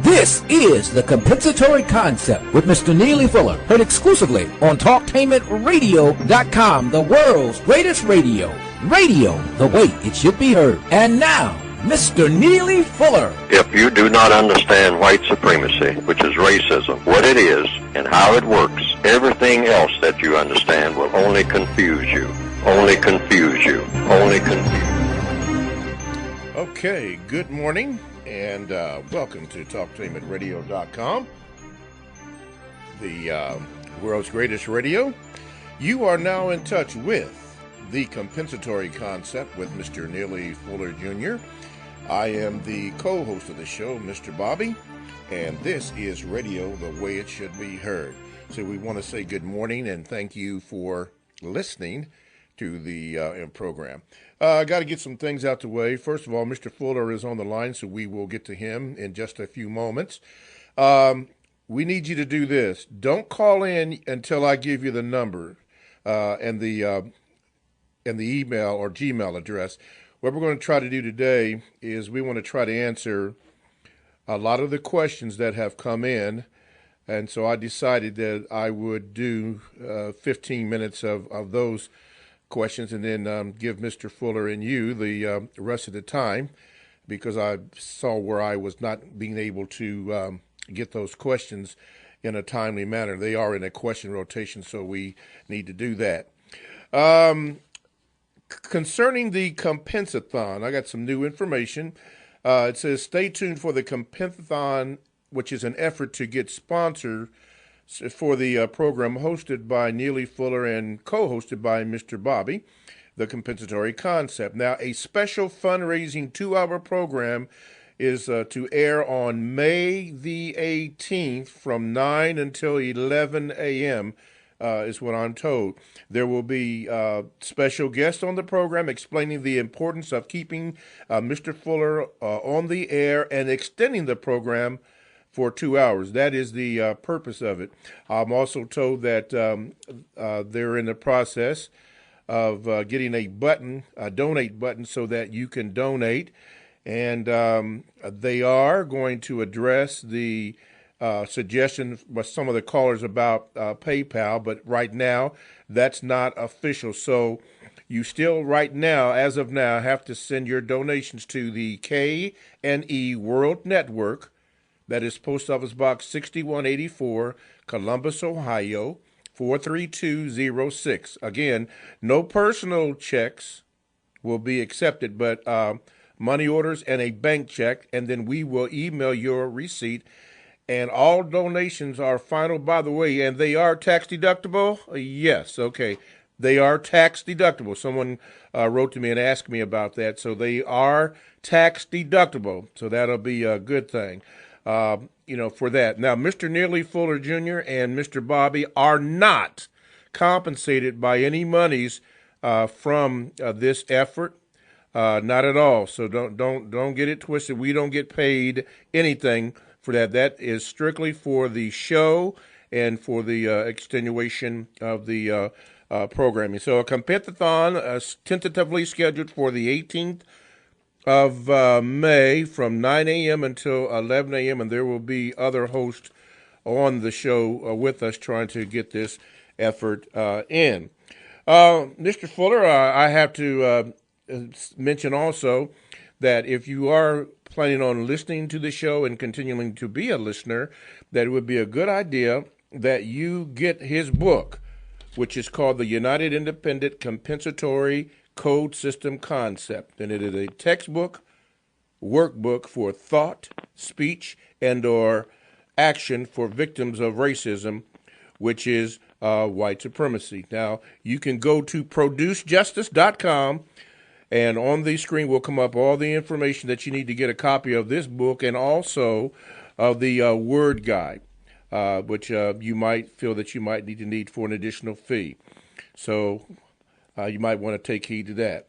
This is the compensatory concept with Mr. Neely Fuller, heard exclusively on TalkTainmentRadio.com, the world's greatest radio. Radio the way it should be heard. And now, Mr. Neely Fuller. If you do not understand white supremacy, which is racism, what it is and how it works, everything else that you understand will only confuse you. Only confuse you. Only confuse you. Okay, good morning. And welcome to TalkTainmentRadio.com, the world's greatest radio. You are now in touch with the compensatory concept with Mr. Neely Fuller Jr. I am the co-host of the show, Mr. Bobby, and this is radio the way it should be heard. So we want to say good morning and thank you for listening to the program. I got to get some things out the way. First of all, Mr. Fuller is on the line, so we will get to him in just a few moments. We need you to do this. Don't call in until I give you the number and the email or Gmail address. What we're going to try to do today is we want to try to answer a lot of the questions that have come in. And so I decided that I would do 15 minutes of those questions and then give Mr. Fuller and you the rest of the time, because I saw where I was not being able to get those questions in a timely manner. They are in a question rotation, so we need to do that. Concerning the Compensathon, I got some new information. It says, stay tuned for the Compensathon, which is an effort to get sponsors for the program hosted by Neely Fuller and co-hosted by Mr. Bobby, the compensatory concept. Now, a special fundraising 2-hour program is to air on May the 18th from 9 until 11 a.m., is what I'm told. There will be special guests on the program explaining the importance of keeping Mr. Fuller on the air and extending the program for 2 hours. That is the purpose of it. I'm also told that they're in the process of getting a donate button, so that you can donate. And they are going to address the suggestion by some of the callers about PayPal, but right now that's not official. So you still right now, as of now, have to send your donations to the K&E World Network. That is Post Office Box 6184, Columbus, Ohio, 43206. Again, no personal checks will be accepted, but money orders and a bank check, and then we will email your receipt. And all donations are final, by the way, and they are tax deductible? Yes, okay. They are tax deductible. Someone wrote to me and asked me about that. So they are tax deductible. So that'll be a good thing. For that. Now, Mr. Neely Fuller Jr. and Mr. Bobby are not compensated by any monies from this effort, not at all. So don't get it twisted. We don't get paid anything for that. That is strictly for the show and for the extenuation of the programming. So a Compensathon tentatively scheduled for the 18th of May from 9 a.m. until 11 a.m., and there will be other hosts on the show with us trying to get this effort in. Mr. Fuller, I have to mention also that if you are planning on listening to the show and continuing to be a listener, that it would be a good idea that you get his book, which is called the United Independent Compensatory Code System Concept, and it is a textbook, workbook for thought, speech, and or action for victims of racism, which is white supremacy. Now, you can go to producejustice.com, and on the screen will come up all the information that you need to get a copy of this book and also of the word guide, which you might feel that you might need for an additional fee. So you might want to take heed to that.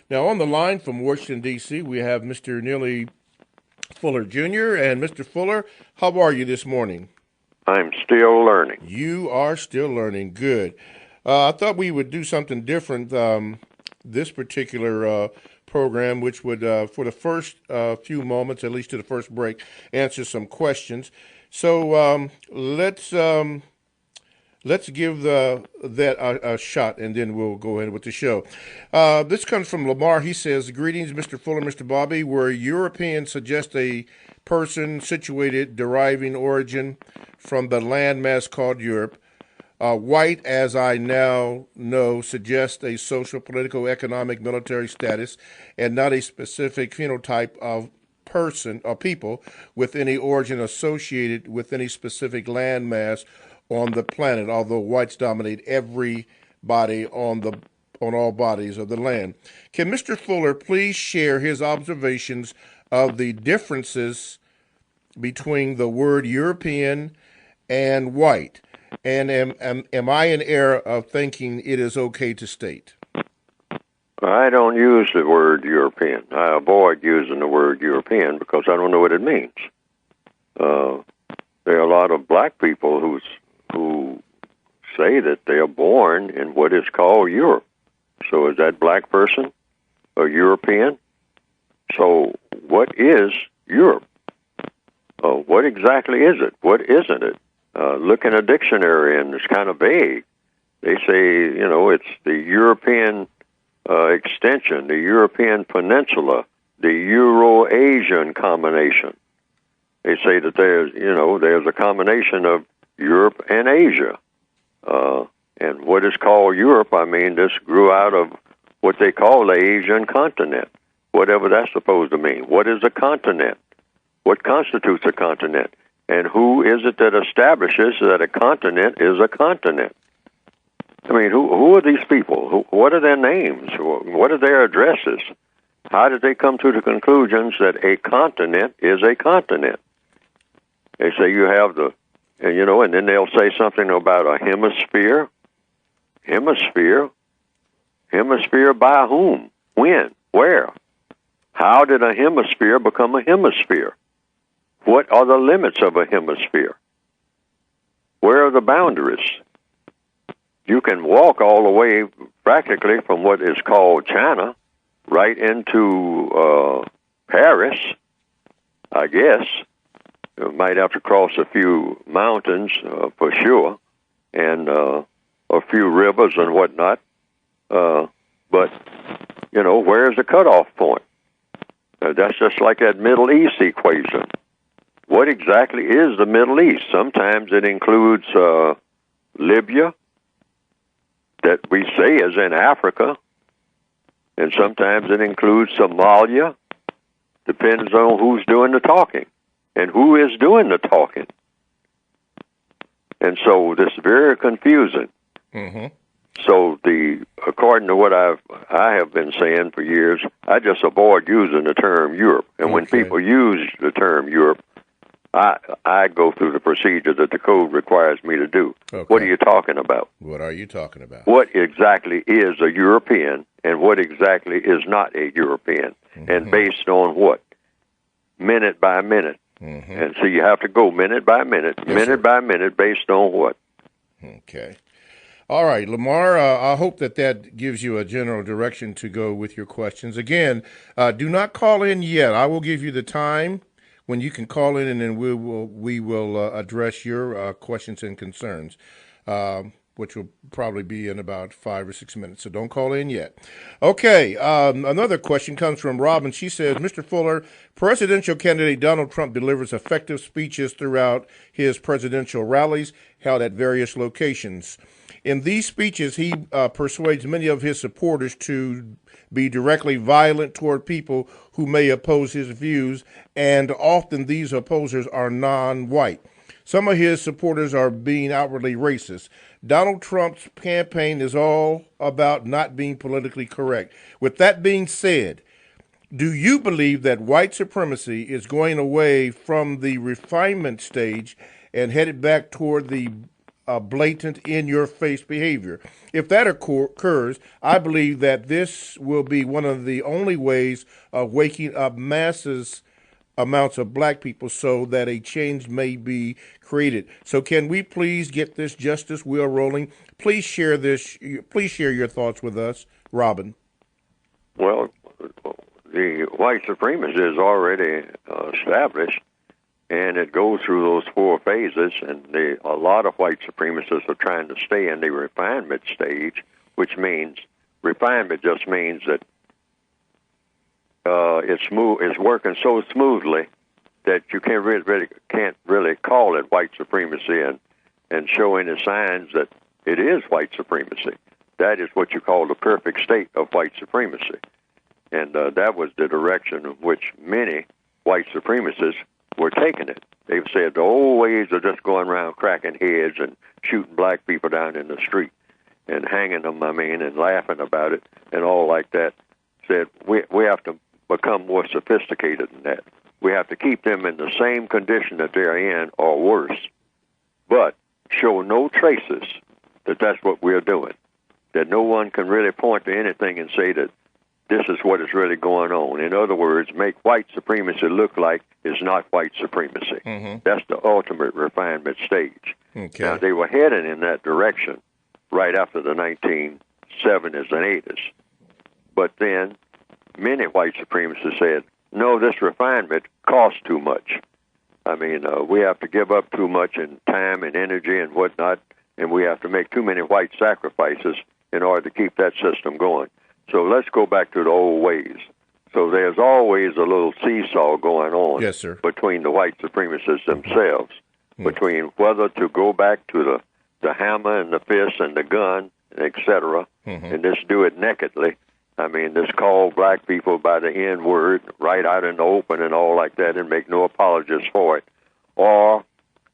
Now, on the line from Washington, D.C., we have Mr. Neely Fuller Jr. And Mr. Fuller, how are you this morning? I'm still learning. You are still learning. Good. I thought we would do something different this particular program, which would, for the first few moments, at least to the first break, answer some questions. So let's give that a shot, and then we'll go ahead with the show. This comes from Lamar. He says, "Greetings, Mr. Fuller, Mr. Bobby. Where Europeans suggest a person situated, deriving origin from the landmass called Europe. White, as I now know, suggests a social, political, economic, military status, and not a specific phenotype of person or people with any origin associated with any specific landmass on the planet, although whites dominate everybody on all bodies of the land. Can Mr. Fuller please share his observations of the differences between the word European and white? And am I in error of thinking it is okay to state?" I don't use the word European. I avoid using the word European because I don't know what it means. There are a lot of black people who say that they are born in what is called Europe. So is that black person a European? So what is Europe? What exactly is it? What isn't it? Look in a dictionary, and it's kind of vague. They say, it's the European extension, the European peninsula, the Euro-Asian combination. They say that there's a combination of Europe and Asia. And what is called Europe, this grew out of what they call the Asian continent, whatever that's supposed to mean. What is a continent? What constitutes a continent? And who is it that establishes that a continent is a continent? Who are these people? What are their names? What are their addresses? How did they come to the conclusions that a continent is a continent? They say you have and then they'll say something about a hemisphere. Hemisphere? Hemisphere by whom? When? Where? How did a hemisphere become a hemisphere? What are the limits of a hemisphere? Where are the boundaries? You can walk all the way practically from what is called China right into Paris, I guess. You might have to cross a few mountains for sure, and a few rivers and whatnot. But, where's the cutoff point? That's just like that Middle East equation. What exactly is the Middle East? Sometimes it includes Libya, that we say is in Africa, and sometimes it includes Somalia. Depends on who's doing the talking and who is doing the talking. And so this is very confusing. Mm-hmm. So according to what I have been saying for years, I just avoid using the term Europe. And when people use the term Europe, I go through the procedure that the code requires me to do. Okay. What are you talking about? What are you talking about? What exactly is a European, and what exactly is not a European? Mm-hmm. And based on what? Minute by minute. Mm-hmm. And so you have to go minute by minute, by minute, based on what? Okay. All right, Lamar, I hope that gives you a general direction to go with your questions. Again, do not call in yet. I will give you the time when you can call in, and then we will address your questions and concerns, which will probably be in about 5 or 6 minutes. So don't call in yet. Okay, another question comes from Robin. She says, "Mr. Fuller, presidential candidate Donald Trump delivers effective speeches throughout his presidential rallies held at various locations. In these speeches, he persuades many of his supporters to be directly violent toward people who may oppose his views, and often these opposers are non-white. Some of his supporters are being outwardly racist. Donald Trump's campaign is all about not being politically correct. With that being said, do you believe that white supremacy is going away from the refinement stage and headed back toward the blatant, in-your-face behavior? If that occurs, I believe that this will be one of the only ways of waking up amounts of black people so that a change may be created. So can we please get this justice wheel rolling? Please share your thoughts with us, Robin." Well, the white supremacy is already established, and it goes through those 4 phases, and a lot of white supremacists are trying to stay in the refinement stage, which means refinement just means that it's working so smoothly that you can't really call it white supremacy and show any signs that it is white supremacy. That is what you call the perfect state of white supremacy. And that was the direction in which many white supremacists were taking it. They said the old ways of just going around cracking heads and shooting black people down in the street and hanging them, and laughing about it and all like that, said we have to become more sophisticated than that. We have to keep them in the same condition that they're in or worse, but show no traces that that's what we're doing, that no one can really point to anything and say that this is what is really going on. In other words, make white supremacy look like it's not white supremacy. Mm-hmm. That's the ultimate refinement stage. Okay. Now, they were heading in that direction right after the 1970s and 80s. But then many white supremacists said, no, this refinement costs too much. We have to give up too much in time and energy and whatnot, and we have to make too many white sacrifices in order to keep that system going. So let's go back to the old ways. So there's always a little seesaw going on, yes, sir, between the white supremacists themselves, between whether to go back to the hammer and the fist and the gun, etc., and just do it nakedly. Just call black people by the N-word right out in the open and all like that and make no apologies for it, or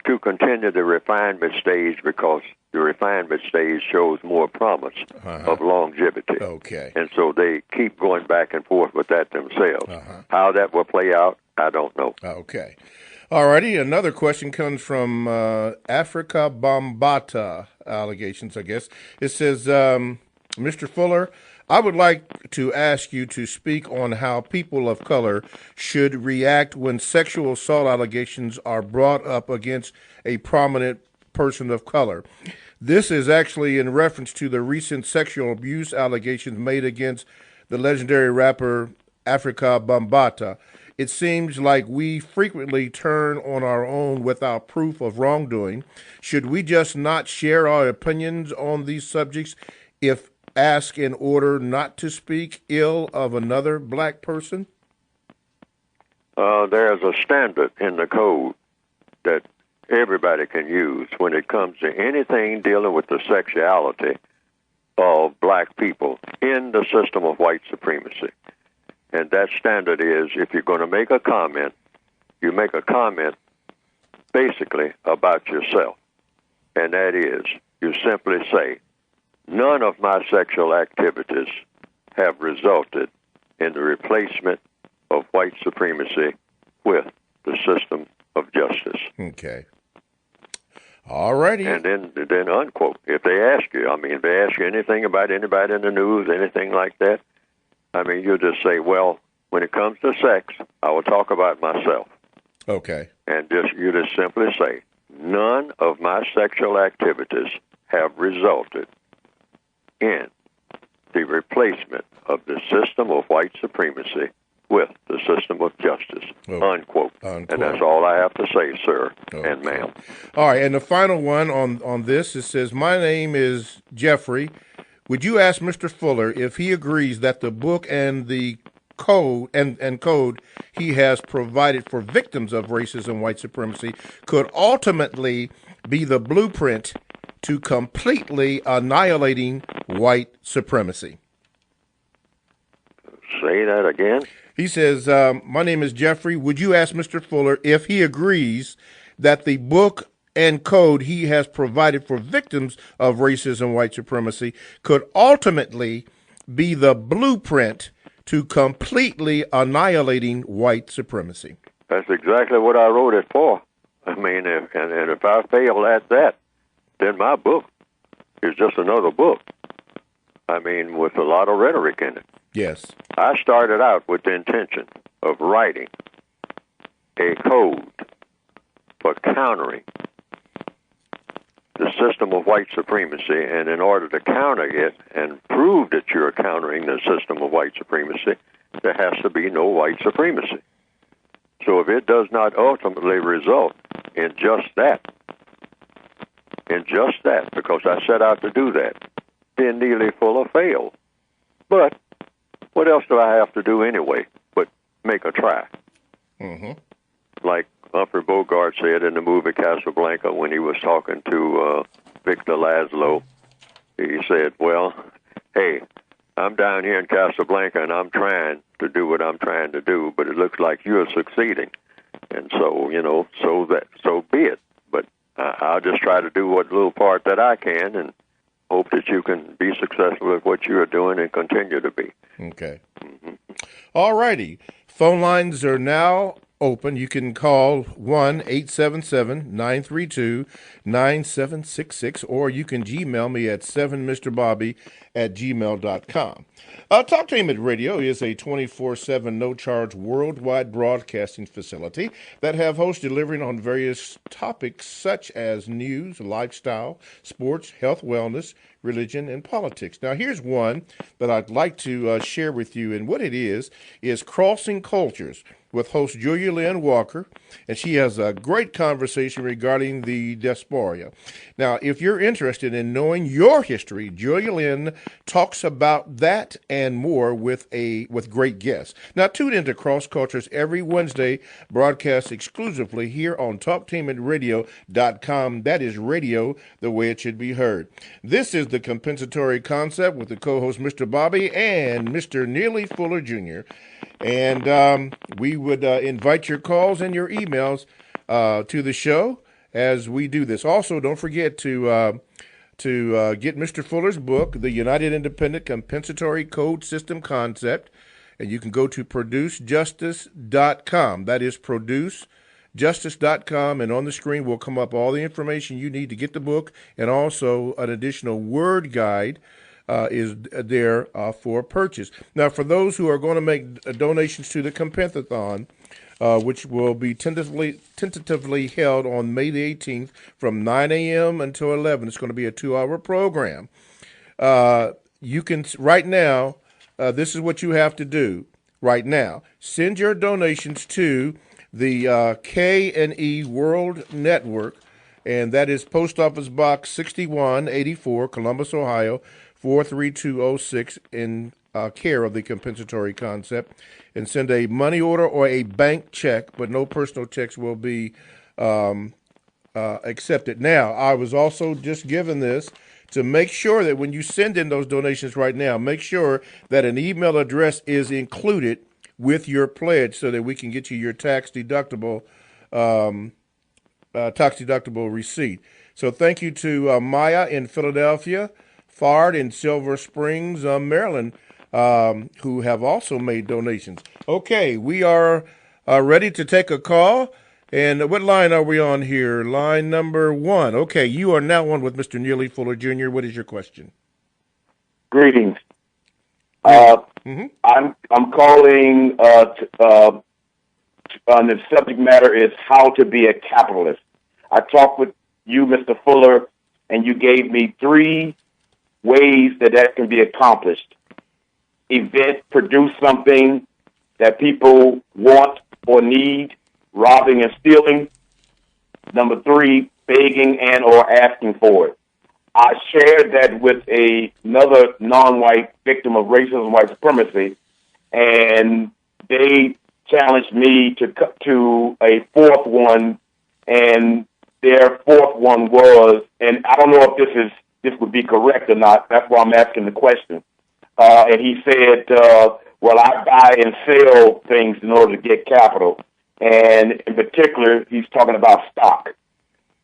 to continue the refinement stage because the refinement stage shows more promise of longevity. Okay. And so they keep going back and forth with that themselves. How that will play out, I don't know. Okay. All righty. Another question comes from Africa Bambata allegations, I guess. It says, Mr. Fuller, I would like to ask you to speak on how people of color should react when sexual assault allegations are brought up against a prominent person of color. This is actually in reference to the recent sexual abuse allegations made against the legendary rapper Africa Bambata. It seems like we frequently turn on our own without proof of wrongdoing. Should we just not share our opinions on these subjects if asked in order not to speak ill of another black person? There's a standard in the code that everybody can use when it comes to anything dealing with the sexuality of black people in the system of white supremacy. And that standard is, if you're going to make a comment, you make a comment basically about yourself. And that is, you simply say, none of my sexual activities have resulted in the replacement of white supremacy with the system of justice. Okay. All righty. And then unquote. If they ask you, if they ask you anything about anybody in the news, anything like that, you'll just say, well, when it comes to sex, I will talk about myself. Okay. And you just simply say, none of my sexual activities have resulted in the replacement of the system of white supremacy with the system of justice, unquote. And that's all I have to say, sir and ma'am. All right, and the final one on this, it says, my name is Jeffrey. Would you ask Mr. Fuller if he agrees that the book and the code and code he has provided for victims of racism and white supremacy could ultimately be the blueprint to completely annihilating white supremacy? Say that again. He says, my name is Jeffrey. Would you ask Mr. Fuller if he agrees that the book and code he has provided for victims of racism and white supremacy could ultimately be the blueprint to completely annihilating white supremacy? That's exactly what I wrote it for. If I fail at that, then my book is just another book. With a lot of rhetoric in it. Yes. I started out with the intention of writing a code for countering the system of white supremacy, and in order to counter it and prove that you're countering the system of white supremacy, there has to be no white supremacy. So if it does not ultimately result in just that, because I set out to do that, then Neely Fuller failed. But what else do I have to do anyway but make a try? Mm-hmm. Like Humphrey Bogart said in the movie Casablanca when he was talking to Victor Laszlo, he said, well, hey, I'm down here in Casablanca and I'm trying to do what I'm trying to do, but it looks like you're succeeding. And so, so be it. But I'll just try to do what little part that I can and hope that you can be successful at what you're doing and continue to be. Okay. Mm-hmm. All righty. Phone lines are now open. You can call 1-877-932-9766, or you can Gmail me at 7mrbobby@gmail.com. Talktainment Radio is a 24/7 no-charge worldwide broadcasting facility that have hosts delivering on various topics such as news, lifestyle, sports, health, wellness, religion, and politics. Now, here's one that I'd like to share with you, and what it is Crossing Cultures with host Julia Lynn Walker, and she has a great conversation regarding the diaspora. Now, if you're interested in knowing your history, Julia Lynn talks about that and more with great guests. Now, tune into Cross Cultures every Wednesday, broadcast exclusively here on TalkTainmentRadio.com. That is radio the way it should be heard. This is the Compensatory Concept with the co-host Mr. Bobby and Mr. Neely Fuller Jr., and we would invite your calls and your emails to the show as we do this. Also, don't forget to get Mr. Fuller's book, The United Independent Compensatory Code System Concept, and you can go to producejustice.com. That is producejustice.com, and on the screen will come up all the information you need to get the book, and also an additional word guide is there for purchase. Now, for those who are going to make donations to the Compensathon, which will be tentatively held on May the 18th from 9 a.m. until 11, it's going to be a 2-hour program. You can, right now, this is what you have to do right now. Send your donations to the K&E World Network, and that is Post Office Box 6184, Columbus, Ohio, 43206, in care of the Compensatory Concept, and send a money order or a bank check, but no personal checks will be accepted. Now, I was also just given this to make sure that when you send in those donations right now, make sure that an email address is included with your pledge so that we can get you your tax deductible receipt. So thank you to Maya in Philadelphia, Fard in Silver Springs, Maryland, who have also made donations. Okay, we are ready to take a call. And what line are we on here? Line number 1. Okay, you are now on with Mr. Neely Fuller Jr. What is your question? Greetings. I'm calling on the subject matter is how to be a capitalist. I talked with you, Mr. Fuller, and you gave me 3 ways that can be accomplished. Produce something that people want or need, robbing and stealing. Number 3, begging and or asking for it. I shared that with another non-white victim of racism and white supremacy, and they challenged me to a 4th one, and their 4th one was, and I don't know if this would be correct or not. That's why I'm asking the question. And he said, well, I buy and sell things in order to get capital. And in particular, he's talking about stock.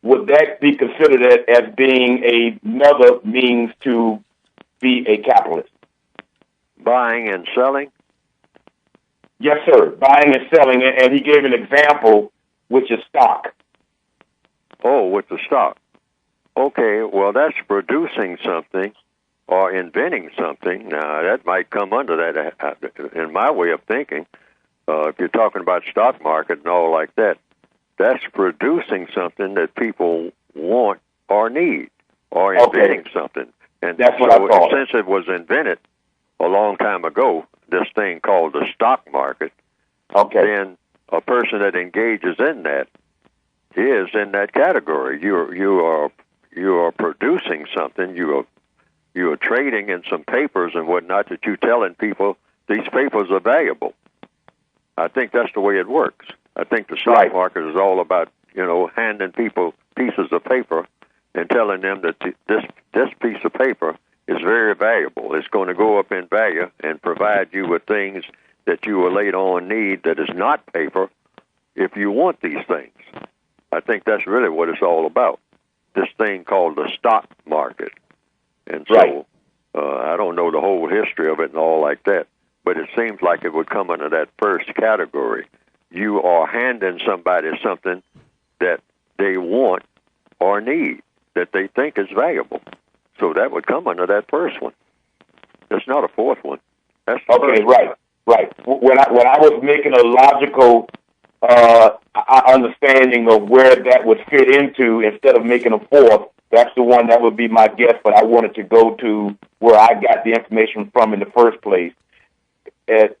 Would that be considered as being another means to be a capitalist? Buying and selling? Yes, sir. Buying and selling. And he gave an example, which is stock. Oh, with the stock. Okay, well, that's producing something or inventing something. Now, that might come under that in my way of thinking. If you're talking about stock market and all like that, that's producing something that people want or need or inventing something. And that's what so I thought. Since it was invented a long time ago, this thing called the stock market, then a person that engages in that is in that category. You are producing something. You are trading in some papers and whatnot that you're telling people these papers are valuable. I think that's the way it works. I think the stock market is all about, handing people pieces of paper and telling them that this piece of paper is very valuable. It's going to go up in value and provide you with things that you will later on need that is not paper if you want these things. I think that's really what it's all about, this thing called the stock market. And so I don't know the whole history of it and all like that, but it seems like it would come under that first category. You are handing somebody something that they want or need, that they think is valuable. So that would come under that first one. That's not a fourth one. That's the first one. Right. When I was making a logical understanding of where that would fit into, instead of making a fourth, that's the one that would be my guess. But I wanted to go to where I got the information from in the first place, at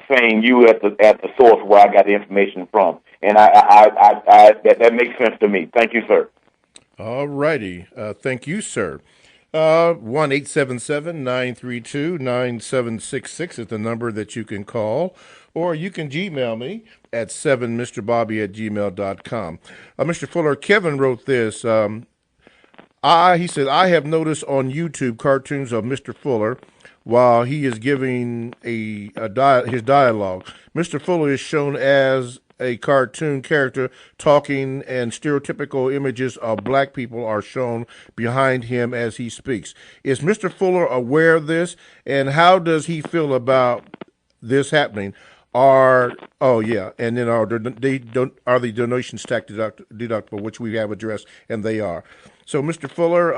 saying you at the source where I got the information from, and that makes sense to me. Thank you, sir. All righty. Thank you, sir. 1-877-932-9766 is the number that you can call, or you can Gmail me at 7mrbobby@gmail.com. Mr. Fuller, Kevin wrote this. He said, I have noticed on YouTube cartoons of Mr. Fuller while he is giving his dialogue. Mr. Fuller is shown as a cartoon character talking, and stereotypical images of black people are shown behind him as he speaks. Is Mr. Fuller aware of this, and how does he feel about this happening? And then are the donations tax deductible, which we have addressed, and they are. So, Mr. Fuller,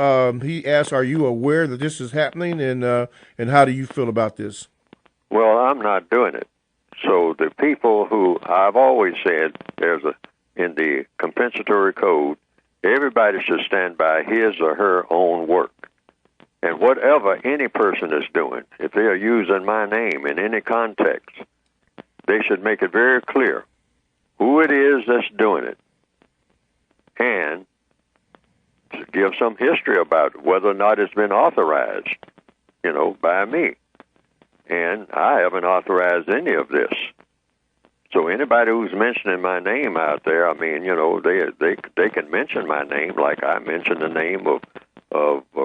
he asks, are you aware that this is happening, and how do you feel about this? Well, I'm not doing it. So the people who, I've always said, in the compensatory code, everybody should stand by his or her own work. And whatever any person is doing, if they are using my name in any context, they should make it very clear who it is that's doing it, and to give some history about whether or not it's been authorized, by me. And I haven't authorized any of this. So anybody who's mentioning my name out there, they can mention my name, like I mentioned the name of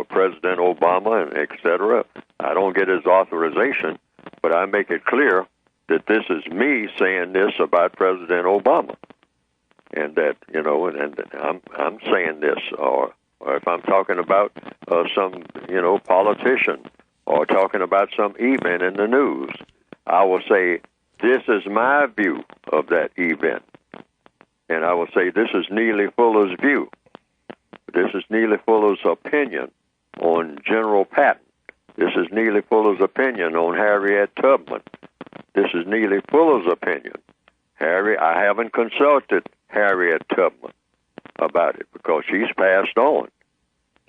President Obama and et cetera. I don't get his authorization, but I make it clear that this is me saying this about President Obama, and that and I'm saying this, or if I'm talking about some politician, or talking about some event in the news, I will say, this is my view of that event. And I will say, this is Neely Fuller's view. This is Neely Fuller's opinion on General Patton. This is Neely Fuller's opinion on Harriet Tubman. This is Neely Fuller's opinion. I haven't consulted Harriet Tubman about it because she's passed on.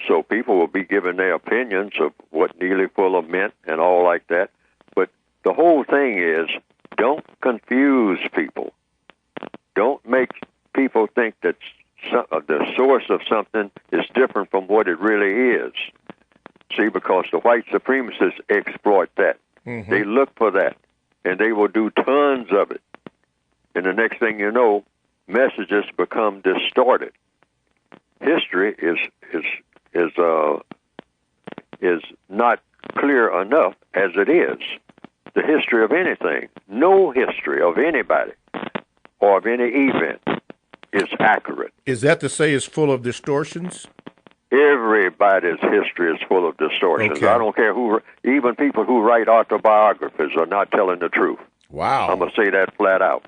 So people will be giving their opinions of what Neely Fuller meant and all like that. But the whole thing is, don't confuse people. Don't make people think that the source of something is different from what it really is. See, because the white supremacists exploit that. Mm-hmm. They look for that, and they will do tons of it. And the next thing you know, messages become distorted. History is not clear enough as it is. The history of anything, no history of anybody or of any event is accurate. Is that to say it's full of distortions? Everybody's history is full of distortions. Okay. I don't care who, even people who write autobiographies are not telling the truth. Wow. I'm going to say that flat out.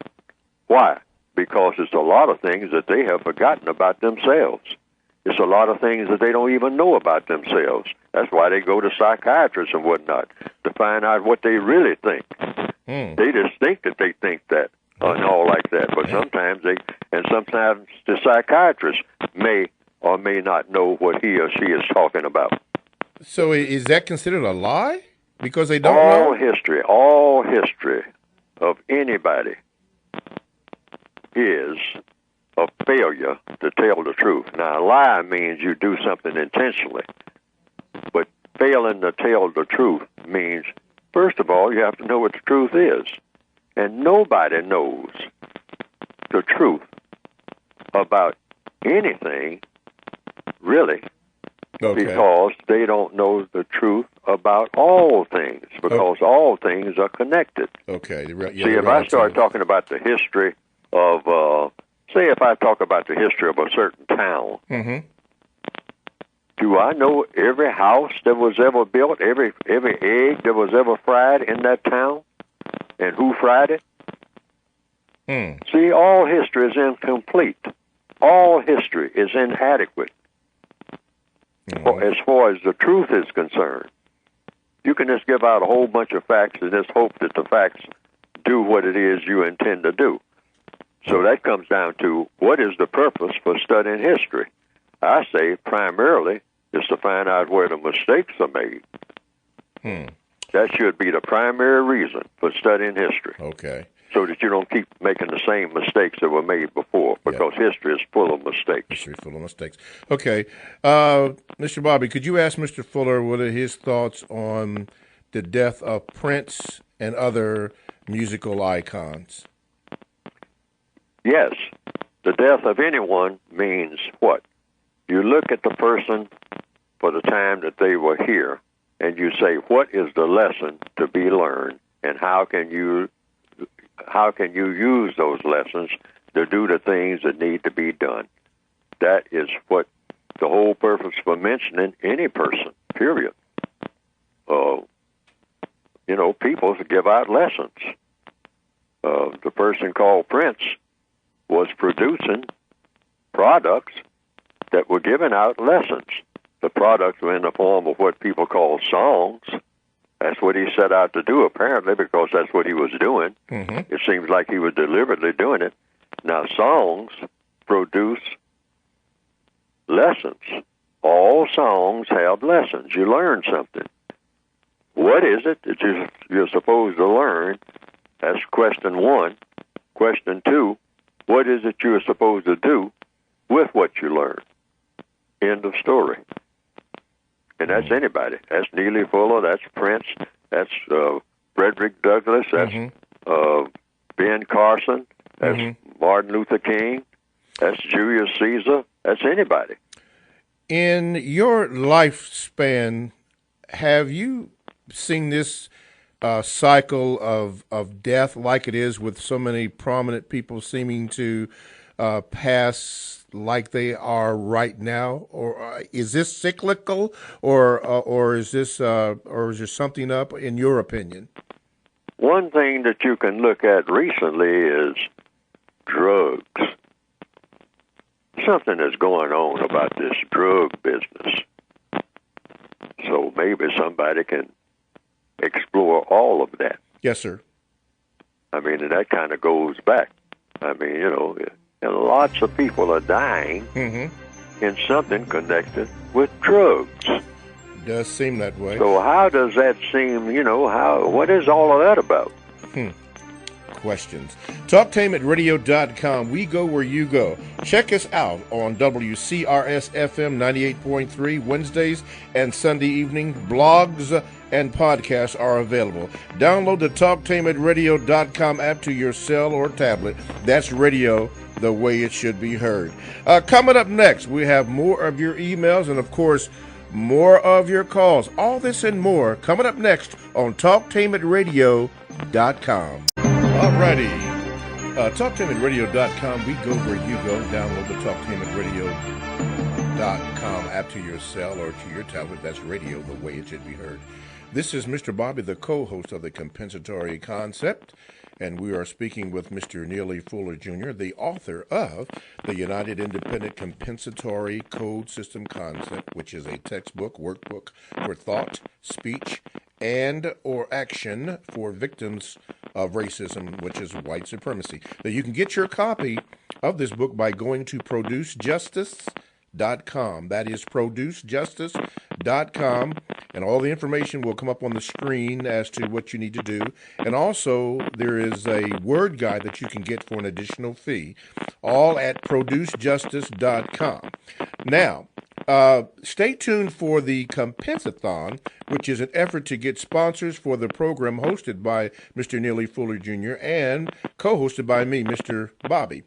Why? Because it's a lot of things that they have forgotten about themselves. It's a lot of things that they don't even know about themselves. That's why they go to psychiatrists and whatnot, to find out what they really think. They just think that they think that, and all like that. But sometimes the psychiatrist may or may not know what he or she is talking about. So is that considered a lie? Because they don't know? All history of anybody is a failure to tell the truth. Now, a lie means you do something intentionally, but failing to tell the truth means, first of all, you have to know what the truth is. And nobody knows the truth about anything, really, because they don't know the truth about all things, because all things are connected. Okay. See, if I start talking about the history of, say if I talk about the history of a certain town, do I know every house that was ever built, every egg that was ever fried in that town, and who fried it? See, all history is incomplete. All history is inadequate as far as the truth is concerned. You can just give out a whole bunch of facts and just hope that the facts do what it is you intend to do. So that comes down to, what is the purpose for studying history? I say primarily is to find out where the mistakes are made. That should be the primary reason for studying history. Okay. So that you don't keep making the same mistakes that were made before, because history is full of mistakes. History is full of mistakes. Okay. Mr. Bobby, could you ask Mr. Fuller what are his thoughts on the death of Prince and other musical icons? Yes. The death of anyone means what? You look at the person for the time that they were here, and you say, what is the lesson to be learned, and how can you use those lessons to do the things that need to be done? That is what the whole purpose for mentioning any person, period. People give out lessons. The person called Prince was producing products that were giving out lessons. The products were in the form of what people call songs. That's what he set out to do, apparently, because that's what he was doing. It seems like he was deliberately doing it. Now, songs produce lessons. All songs have lessons. You learn something. What is it that you're supposed to learn? That's question one. Question two, what is it you're supposed to do with what you learn? End of story. And that's anybody. That's Neely Fuller. That's Prince. That's Frederick Douglass. That's Ben Carson. That's Martin Luther King. That's Julius Caesar. That's anybody. In your lifespan, have you seen this cycle of death like it is with so many prominent people seeming to pass like they are right now, or is this cyclical, or is there something up in your opinion? One thing that you can look at recently is drugs. Something is going on about this drug business. So maybe somebody can explore all of that. Yes, sir. I mean, and that kind of goes back. I mean, and lots of people are dying in something connected with drugs. It does seem that way. So how does that seem, what is all of that about? Questions. TalkTameAtRadio.com. We go where you go. Check us out on WCRS FM 98.3 Wednesdays and Sunday evening. Blogs and podcasts are available. Download the TalkTameAtRadio.com app to your cell or tablet. That's radio the way it should be heard. Coming up next, we have more of your emails and, of course, more of your calls. All this and more coming up next on TalkTameAtRadio.com. Alrighty. TalkTameAtRadio.com. We go where you go. Download the TalkTameAtRadio.com app to your cell or to your tablet. That's radio the way it should be heard. This is Mr. Bobby, the co-host of the Compensatory Concept, and we are speaking with Mr. Neely Fuller, Jr., the author of the United Independent Compensatory Code System Concept, which is a textbook, workbook for thought, speech, and or action for victims of racism, which is white supremacy. Now, you can get your copy of this book by going to producejustice.com. That is producejustice.com. And all the information will come up on the screen as to what you need to do. And also, there is a word guide that you can get for an additional fee, all at producejustice.com. Now, stay tuned for the Compensathon, which is an effort to get sponsors for the program hosted by Mr. Neely Fuller Jr. and co-hosted by me, Mr. Bobby.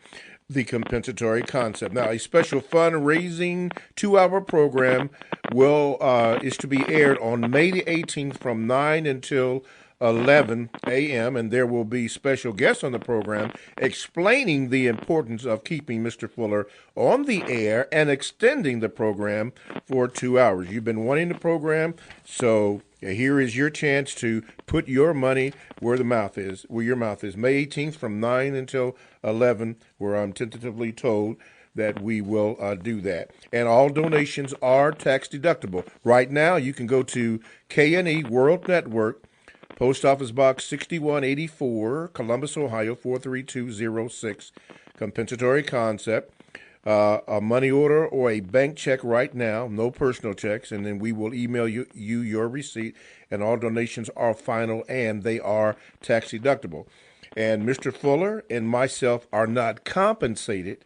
The compensatory concept. Now, a special fundraising 2-hour program is to be aired on May the 18th from 9 until 11 a.m., and there will be special guests on the program explaining the importance of keeping Mr. Fuller on the air and extending the program for 2 hours. You've been wanting the program, so here is your chance to put your money where your mouth is. May 18th from 9 until 11, where I'm tentatively told that we will do that. And all donations are tax deductible. Right now, you can go to K&E World Network, Post Office Box 6184, Columbus, Ohio 43206, compensatory concept. A money order or a bank check right now, no personal checks, and then we will email you your receipt, and all donations are final and they are tax deductible. And Mr. Fuller and myself are not compensated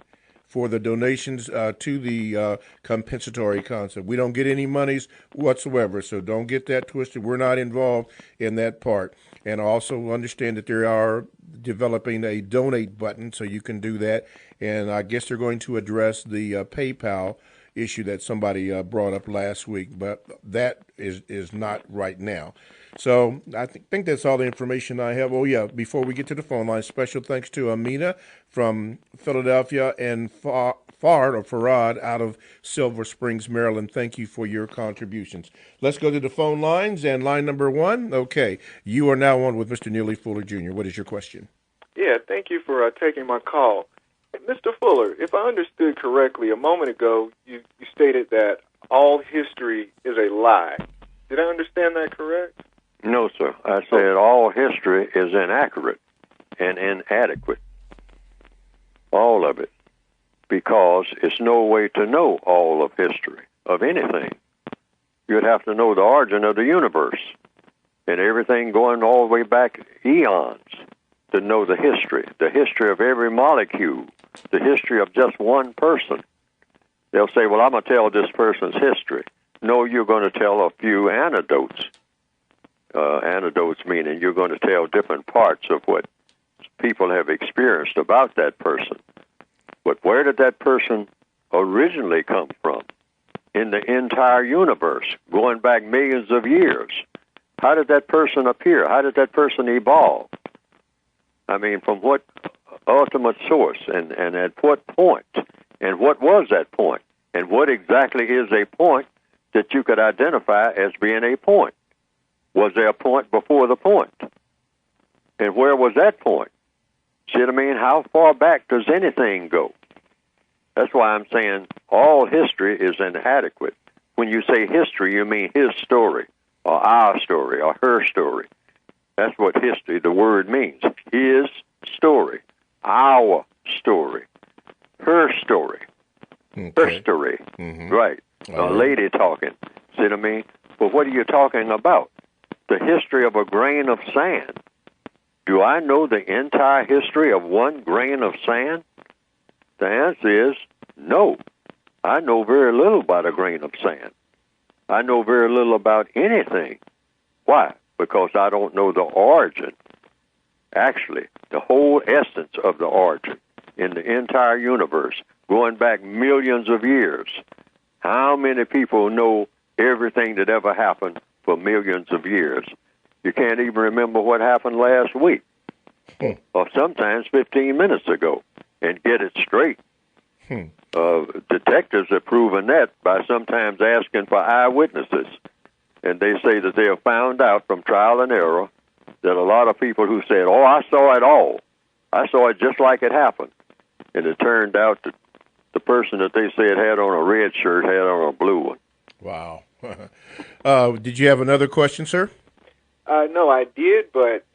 for the donations to the compensatory concept. We don't get any monies whatsoever, so don't get that twisted. We're not involved in that part. And also understand that they are developing a donate button, so you can do that. And I guess they're going to address the PayPal issue that somebody brought up last week, but that is not right now. So I think that's all the information I have. Oh, yeah, before we get to the phone line, special thanks to Amina from Philadelphia and Farad out of Silver Springs, Maryland. Thank you for your contributions. Let's go to the phone lines, and line number 1. Okay, you are now on with Mr. Neely Fuller Jr. What is your question? Yeah, thank you for taking my call. Mr. Fuller, if I understood correctly, a moment ago you stated that all history is a lie. Did I understand that correct? No, sir. I said all history is inaccurate and inadequate. All of it. Because it's no way to know all of history, of anything. You'd have to know the origin of the universe and everything going all the way back eons to know the history of every molecule, the history of just one person. They'll say, well, I'm going to tell this person's history. No, you're going to tell a few anecdotes. Anecdotes meaning you're going to tell different parts of what people have experienced about that person. But where did that person originally come from in the entire universe, going back millions of years? How did that person appear? How did that person evolve? I mean, from what ultimate source and at what point? And what was that point? And what exactly is a point that you could identify as being a point? Was there a point before the point? And where was that point? See what I mean? How far back does anything go? That's why I'm saying all history is inadequate. When you say history, you mean his story, or our story, or her story. That's what history, the word means. His story, our story, her story, her story. Mm-hmm. Right. A lady talking. See what I mean? But what are you talking about? The history of a grain of sand. Do I know the entire history of one grain of sand? The answer is no. I know very little about a grain of sand. I know very little about anything. Why? Because I don't know the origin. Actually, the whole essence of the origin in the entire universe, going back millions of years. How many people know everything that ever happened for millions of years? You can't even remember what happened last week, or sometimes 15 minutes ago, and get it straight. Detectives have proven that by sometimes asking for eyewitnesses. And they say that they have found out from trial and error that a lot of people who said, oh, I saw it all. I saw it just like it happened. And it turned out that the person that they said had on a red shirt had on a blue one. Wow. Did you have another question, sir? No, I did, but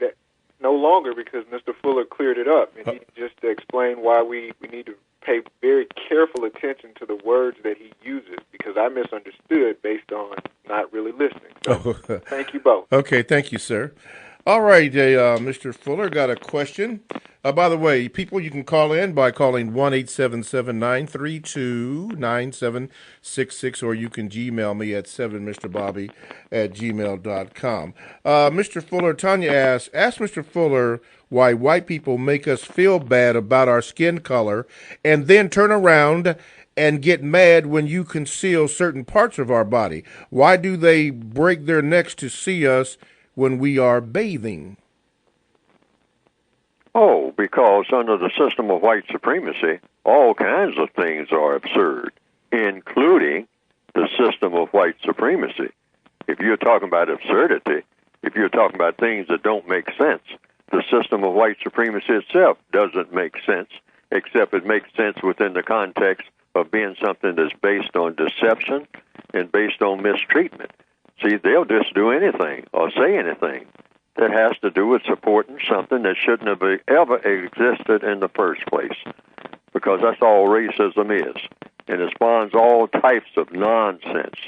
no longer because Mr. Fuller cleared it up. And he just explained why we need to pay very careful attention to the words that he uses because I misunderstood based on not really listening. So thank you both. Okay, thank you, sir. All right, Mr. Fuller, got a question. By the way, people, you can call in by calling 1-877-932-9766, or you can Gmail me at 7mrbobby@gmail.com. Mr. Fuller, Tanya ask Mr. Fuller why white people make us feel bad about our skin color and then turn around and get mad when you conceal certain parts of our body. Why do they break their necks to see us when we are bathing? Oh, because under the system of white supremacy, all kinds of things are absurd, including the system of white supremacy. If you're talking about absurdity, if you're talking about things that don't make sense, the system of white supremacy itself doesn't make sense, except it makes sense within the context of being something that's based on deception and based on mistreatment. See, they'll just do anything or say anything that has to do with supporting something that shouldn't have ever existed in the first place, because that's all racism is. And it spawns all types of nonsense,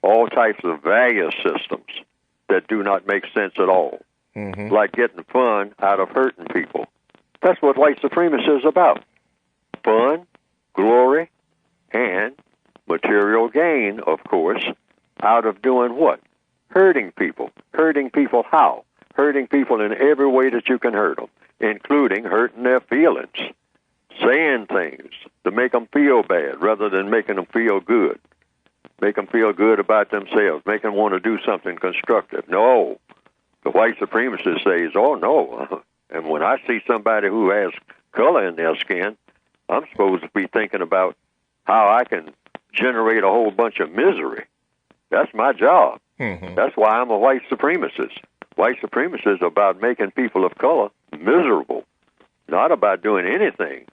all types of value systems that do not make sense at all, like getting fun out of hurting people. That's what white supremacy is about. Fun, glory, and material gain, of course, out of doing what? Hurting people. Hurting people how? Hurting people in every way that you can hurt them, including hurting their feelings, saying things to make them feel bad rather than making them feel good, make them feel good about themselves, make them want to do something constructive. No, the white supremacist says, oh, no. And when I see somebody who has color in their skin, I'm supposed to be thinking about how I can generate a whole bunch of misery. That's my job. That's why I'm a white supremacist. White supremacy is about making people of color miserable, not about doing anything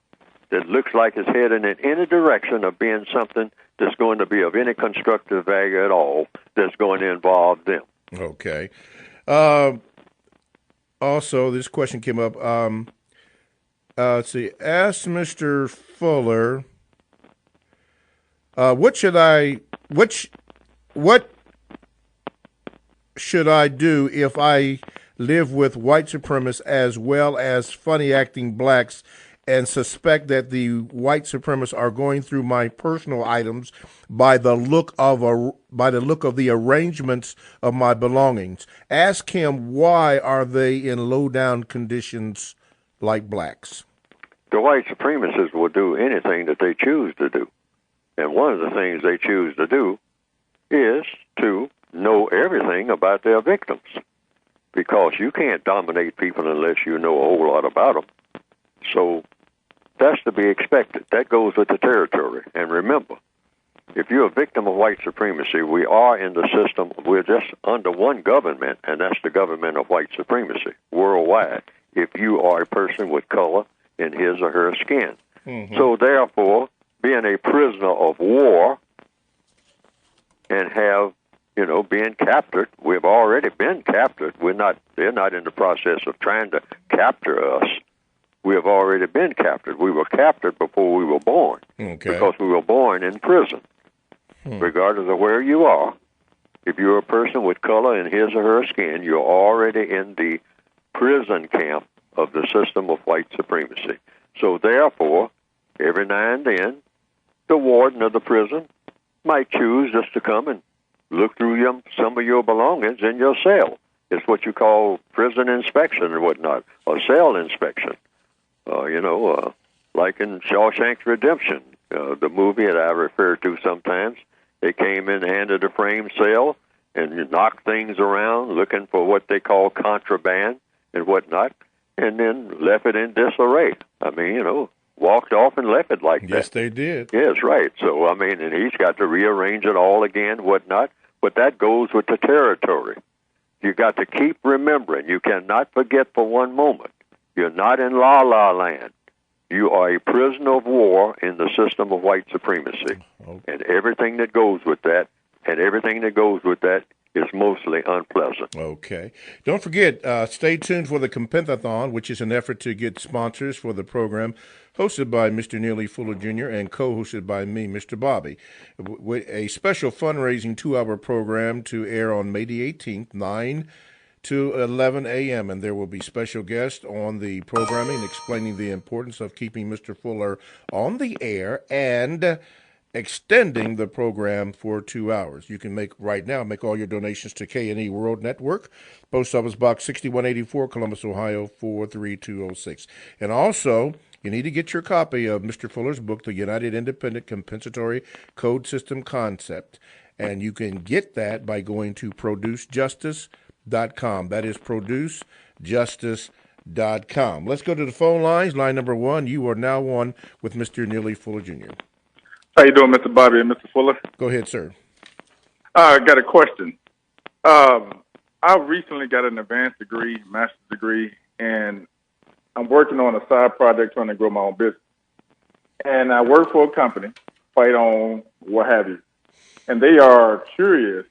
that looks like it's heading in any direction of being something that's going to be of any constructive value at all that's going to involve them. Okay. Also, this question came up. Let's see. Ask Mr. Fuller, what should I do if I live with white supremacists as well as funny acting blacks and suspect that the white supremacists are going through my personal items by the look of the arrangements of my belongings? Ask him, why are they in low down conditions like blacks? The white supremacists will do anything that they choose to do. And one of the things they choose to do is to know everything about their victims, because you can't dominate people unless you know a whole lot about them. So that's to be expected. That goes with the territory. And remember, if you're a victim of white supremacy, we are in the system. We're just under one government, and that's the government of white supremacy worldwide, if you are a person with color in his or her skin. So therefore, being a prisoner of war and have, being captured, we've already been captured. They're not in the process of trying to capture us. We have already been captured. We were captured before we were born, because we were born in prison. Regardless of where you are, if you're a person with color in his or her skin, you're already in the prison camp of the system of white supremacy. So therefore, every now and then, the warden of the prison might choose just to come and look through some of your belongings in your cell. It's what you call prison inspection and whatnot, or cell inspection. Like in Shawshank Redemption, the movie that I refer to sometimes, they came in, handed a frame cell, and knocked things around, looking for what they call contraband and whatnot, and then left it in disarray. Walked off and left it like that. Yes, they did. Yes, right. So, and he's got to rearrange it all again, whatnot. But that goes with the territory. You got to keep remembering. You cannot forget for one moment. You're not in la-la land. You are a prisoner of war in the system of white supremacy. And everything that goes with that, is mostly unpleasant. Okay. Don't forget, stay tuned for the Compentathon, which is an effort to get sponsors for the program. hosted by Mr. Neely Fuller Jr. and co-hosted by me, Mr. Bobby, with a special fundraising 2-hour program to air on May the 18th, 9 to 11 a.m., and there will be special guests on the programming explaining the importance of keeping Mr. Fuller on the air and extending the program for 2 hours. You can make all your donations to K&E World Network, Post Office Box 6184, Columbus, Ohio 43206. And also, you need to get your copy of Mr. Fuller's book, The United Independent Compensatory Code System Concept. And you can get that by going to producejustice.com. That is producejustice.com. Let's go to the phone lines. Line number 1, you are now on with Mr. Neely Fuller Jr. How you doing, Mr. Bobby and Mr. Fuller? Go ahead, sir. I got a question. I recently got an advanced degree, master's degree, and I'm working on a side project trying to grow my own business. And I work for a company, fight on, what have you. And they are curious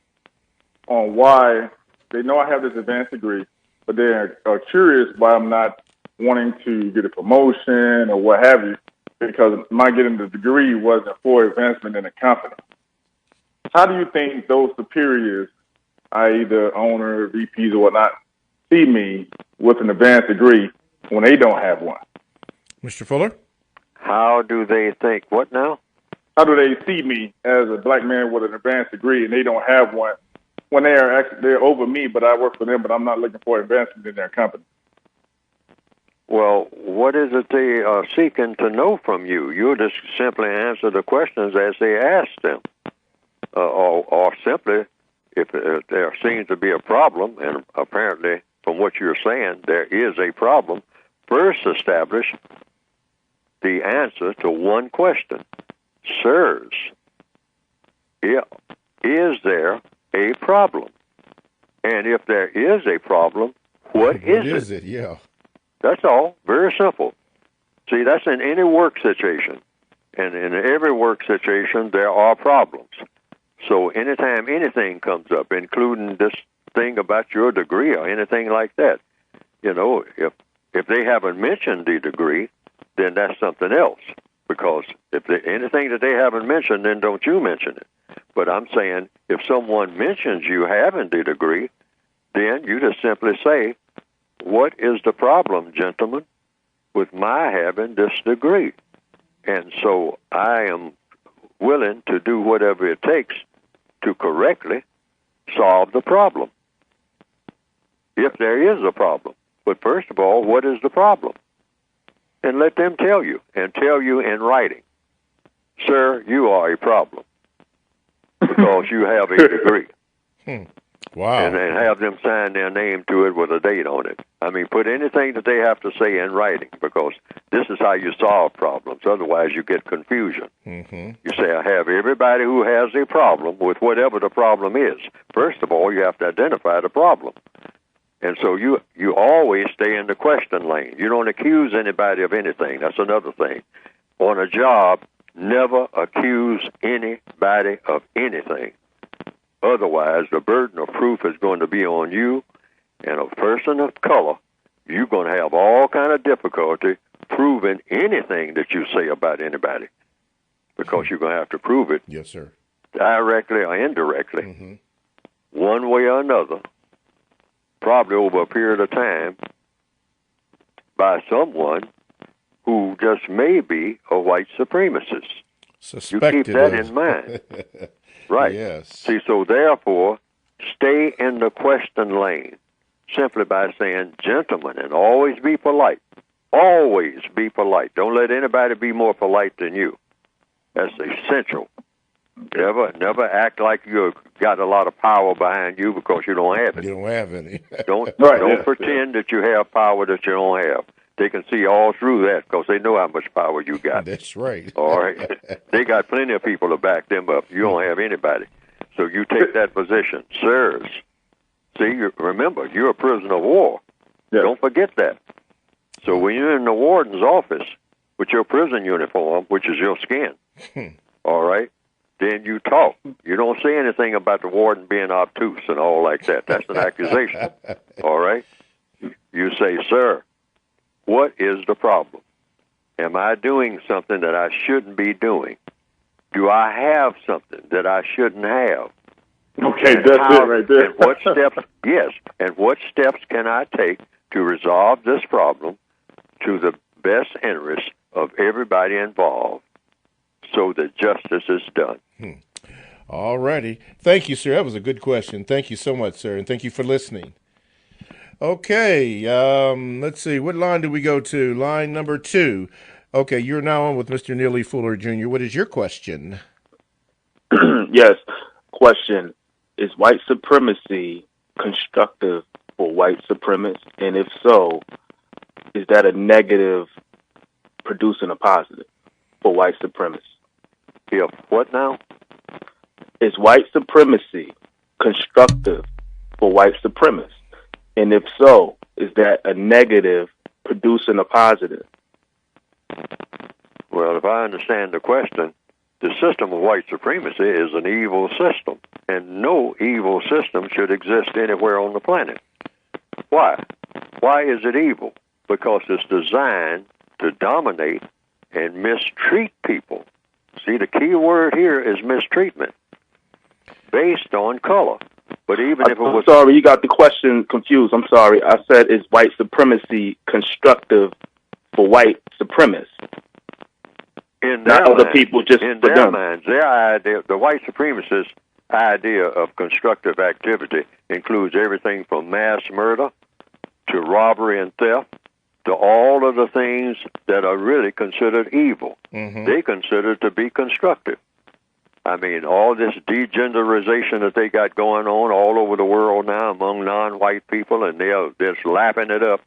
on why they know I have this advanced degree, but they are curious why I'm not wanting to get a promotion or what have you, because my getting the degree wasn't for advancement in the company. How do you think those superiors, i.e. the owner, VPs or whatnot, see me with an advanced degree when they don't have one? Mr. Fuller? How do they think? What now? How do they see me as a black man with an advanced degree and they don't have one when they're over me, but I work for them, but I'm not looking for advancement in their company? Well, what is it they are seeking to know from you? You just simply answer the questions as they ask them. Or simply, if there seems to be a problem, and apparently from what you're saying, there is a problem, first establish the answer to one question. Sirs, is there a problem? And if there is a problem, what is it? Yeah. That's all. Very simple. See, that's in any work situation. And in every work situation, there are problems. So anytime anything comes up, including this thing about your degree or anything like that, if they haven't mentioned the degree, then that's something else. Because if anything that they haven't mentioned, then don't you mention it. But I'm saying if someone mentions you having the degree, then you just simply say, what is the problem, gentlemen, with my having this degree? And so I am willing to do whatever it takes to correctly solve the problem, if there is a problem. But first of all, what is the problem? And let them tell you, and tell you in writing, sir, you are a problem because you have a degree. Wow. And have them sign their name to it with a date on it. I mean, put anything that they have to say in writing, because this is how you solve problems. Otherwise, you get confusion. Mm-hmm. You say, I have everybody who has a problem with whatever the problem is. First of all, you have to identify the problem. And so you always stay in the question lane. You don't accuse anybody of anything. That's another thing. On a job, never accuse anybody of anything. Otherwise, the burden of proof is going to be on you, and a person of color, you're going to have all kind of difficulty proving anything that you say about anybody, because you're going to have to prove it. Yes, sir. Directly or indirectly, one way or another, probably over a period of time, by someone who just may be a white supremacist. Suspected. You keep that in mind. Right. Yes. See, so therefore, stay in the question lane simply by saying, gentlemen, and always be polite. Always be polite. Don't let anybody be more polite than you. That's essential. Never act like you got a lot of power behind you because you don't have it. You don't have any. Don't Right, pretend that you have power that you don't have. They can see all through that because they know how much power you got. That's right. All right. They got plenty of people to back them up. You don't have anybody. So you take that position. Sirs, see, remember, you're a prisoner of war. Yes. Don't forget that. So when you're in the warden's office with your prison uniform, which is your skin, all right, then you talk. You don't say anything about the warden being obtuse and all like that. That's an accusation. All right? You say, sir, what is the problem? Am I doing something that I shouldn't be doing? Do I have something that I shouldn't have? Okay, And that's it right there. And what steps? Yes, and what steps can I take to resolve this problem to the best interest of everybody involved, so that justice is done? All righty. Thank you, sir. That was a good question. Thank you so much, sir, and thank you for listening. Okay, let's see. What line do we go to? Line number 2. Okay, you're now on with Mr. Neely Fuller Jr. What is your question? Yes. Question: is white supremacy constructive for white supremacists? And if so, is that a negative producing a positive for white supremacists? If what now? Is white supremacy constructive for white supremacists? And if so, is that a negative producing a positive? Well, if I understand the question, the system of white supremacy is an evil system, and no evil system should exist anywhere on the planet. Why? Why is it evil? Because it's designed to dominate and mistreat people. See, the key word here is mistreatment, based on color. But even if it was... I'm sorry, you got the question confused. I'm sorry. I said, is white supremacy constructive for white supremacists? In their not other minds, people, just in for their them. minds, their idea, the white supremacists' idea of constructive activity includes everything from mass murder to robbery and theft to all of the things that are really considered evil. They consider to be constructive. I mean, all this degenderization that they got going on all over the world now among non-white people, and they're just lapping it up,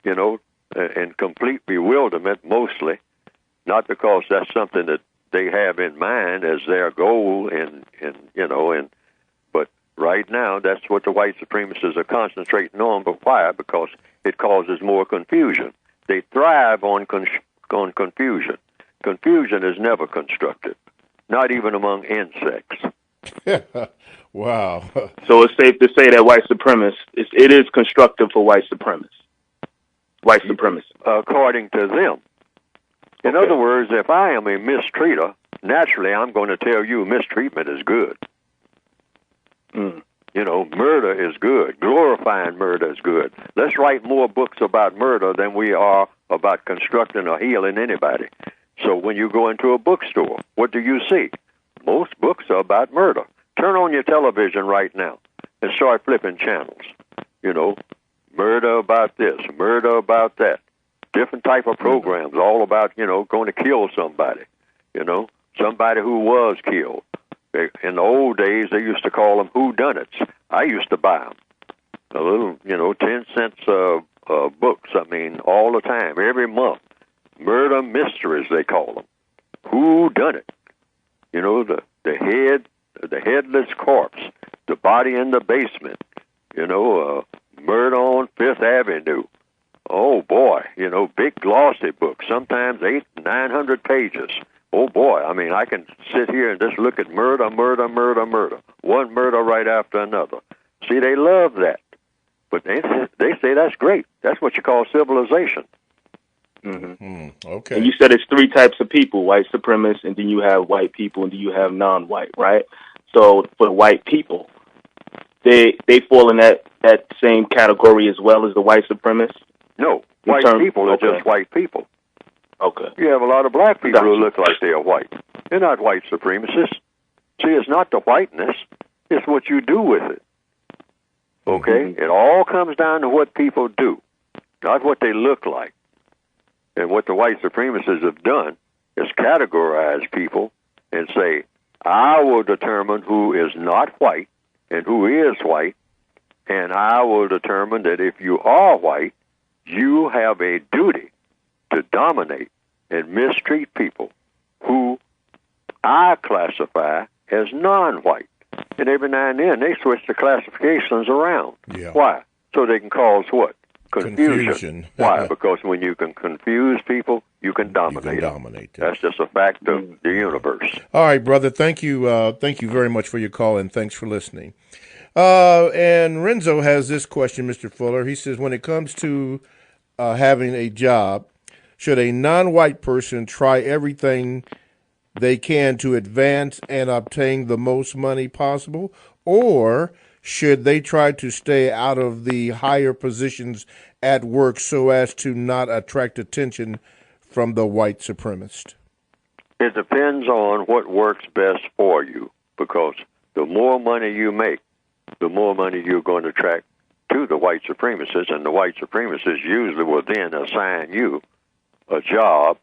you know, in complete bewilderment mostly, not because that's something that they have in mind as their goal, but right now that's what the white supremacists are concentrating on. But why? Because it causes more confusion. They thrive on confusion. Confusion is never constructive. Not even among insects. Wow. So it's safe to say that white supremacists, it is constructive for white supremacists. White supremacists. According to them. In other words, if I am a mistreater, naturally I'm going to tell you mistreatment is good. You know, murder is good. Glorifying murder is good. Let's write more books about murder than we are about constructing or healing anybody. So when you go into a bookstore, what do you see? Most books are about murder. Turn on your television right now and start flipping channels. You know, murder about this, murder about that. Different type of programs, all about, you know, going to kill somebody. You know, somebody who was killed. In the old days, they used to call them whodunits. I used to buy them. A little, 10 cents books, all the time, every month. Murder mysteries, they call them. Who done it? You know, the headless corpse, the body in the basement, murder on Fifth Avenue. Oh boy, big glossy books, sometimes 800-900 pages. Oh boy, I can sit here and just look at murder. One murder right after another. See, they love that. But they say that's great. That's what you call civilization. Okay. And you said it's three types of people: white supremacists, and then you have white people, and then you have non-white, right? So for the white people, they fall in that same category as well as the white supremacists? No, white people are just white people. Okay. You have a lot of black people who look like they are white. They're not white supremacists. See, it's not the whiteness. It's what you do with it. Okay? It all comes down to what people do, not what they look like. And what the white supremacists have done is categorize people and say, I will determine who is not white and who is white, and I will determine that if you are white, you have a duty to dominate and mistreat people who I classify as non-white. And every now and then they switch the classifications around. Yeah. Why? So they can cause what? Confusion. Why? Because when you can confuse people, you can dominate them. That's just a fact of the universe. All right, brother. Thank you. Thank you very much for your call, and thanks for listening. And Renzo has this question, Mr. Fuller. He says, when it comes to having a job, should a non-white person try everything they can to advance and obtain the most money possible, or should they try to stay out of the higher positions at work so as to not attract attention from the white supremacist? It depends on what works best for you, because the more money you make, the more money you're going to attract to the white supremacists, and the white supremacists usually will then assign you a job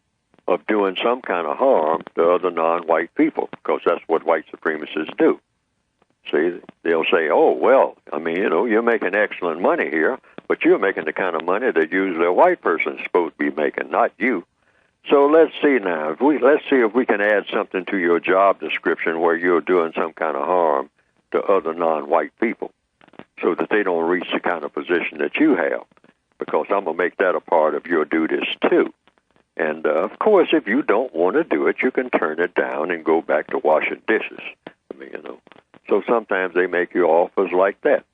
of doing some kind of harm to other non-white people, because that's what white supremacists do. See, they'll say, oh, well, I mean, you're making excellent money here, but you're making the kind of money that usually a white person's supposed to be making, not you. So let's see now. Let's see if we can add something to your job description where you're doing some kind of harm to other non-white people so that they don't reach the kind of position that you have, because I'm going to make that a part of your duties too. And, of course, if you don't want to do it, you can turn it down and go back to washing dishes. I mean, So sometimes they make you offers like that.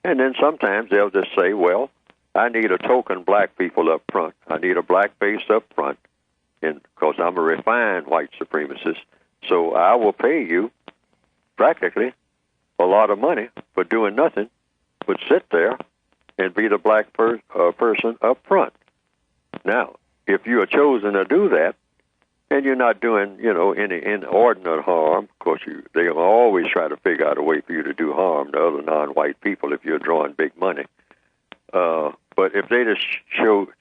And then sometimes they'll just say, well, I need a token black people up front. I need a black face up front, because I'm a refined white supremacist. So I will pay you practically a lot of money for doing nothing but sit there and be the black person up front. Now, if you are chosen to do that, and you're not doing, any inordinate harm, of course, they'll always try to figure out a way for you to do harm to other non-white people if you're drawing big money. But if they just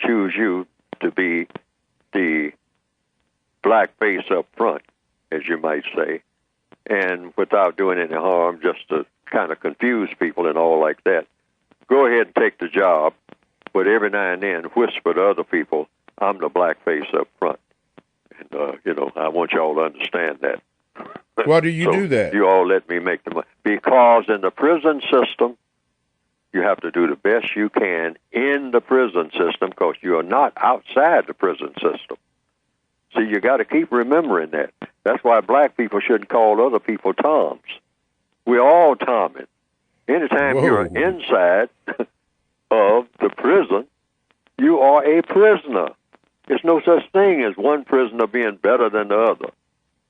choose you to be the black face up front, as you might say, and without doing any harm, just to kind of confuse people and all like that, go ahead and take the job, but every now and then whisper to other people, I'm the black face up front. And, I want y'all to understand that. Why do you do that? You all let me make the money. Because in the prison system, you have to do the best you can in the prison system, because you are not outside the prison system. See, you got to keep remembering that. That's why black people shouldn't call other people Toms. We're all Tomming. Anytime you're inside of the prison, you are a prisoner. There's no such thing as one prisoner being better than the other.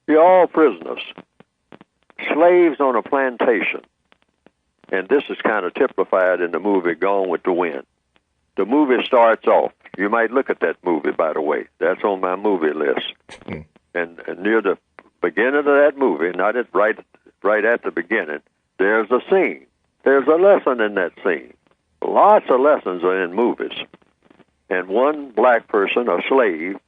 You're all prisoners. Slaves on a plantation. And this is kind of typified in the movie Gone with the Wind. The movie starts off. You might look at that movie, by the way. That's on my movie list. And near the beginning of that movie, not right at the beginning, there's a scene. There's a lesson in that scene. Lots of lessons are in movies. And one black person, a slave,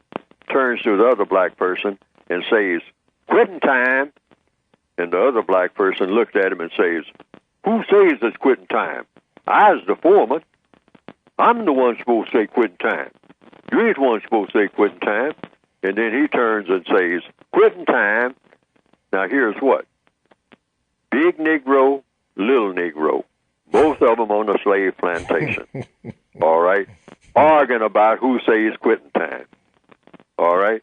turns to the other black person and says, quitting time. And the other black person looks at him and says, who says it's quitting time? I's the foreman. I'm the one supposed to say quitting time. You ain't the one supposed to say quitting time. And then he turns and says, quitting time. Now here's what. Big Negro, little Negro. Both of them on a slave plantation. All right? Arguing about who says quitting time. All right?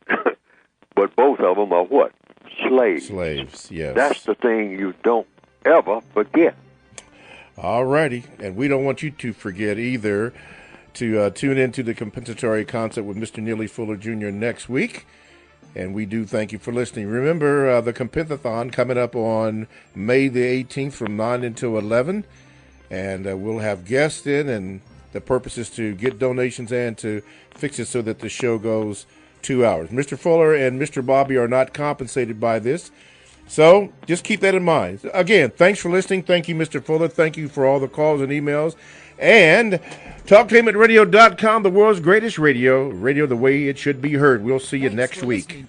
But both of them are what? Slaves. Slaves, yes. That's the thing you don't ever forget. All righty. And we don't want you to forget either to tune into the compensatory concert with Mr. Neely Fuller Jr. next week. And we do thank you for listening. Remember the Compensathon coming up on May the 18th from 9 until 11. And we'll have guests in, and the purpose is to get donations and to fix it so that the show goes 2 hours. Mr. Fuller and Mr. Bobby are not compensated by this. So just keep that in mind. Again, thanks for listening. Thank you, Mr. Fuller. Thank you for all the calls and emails. And TalkTainmentRadio.com, the world's greatest radio the way it should be heard. We'll see you next week.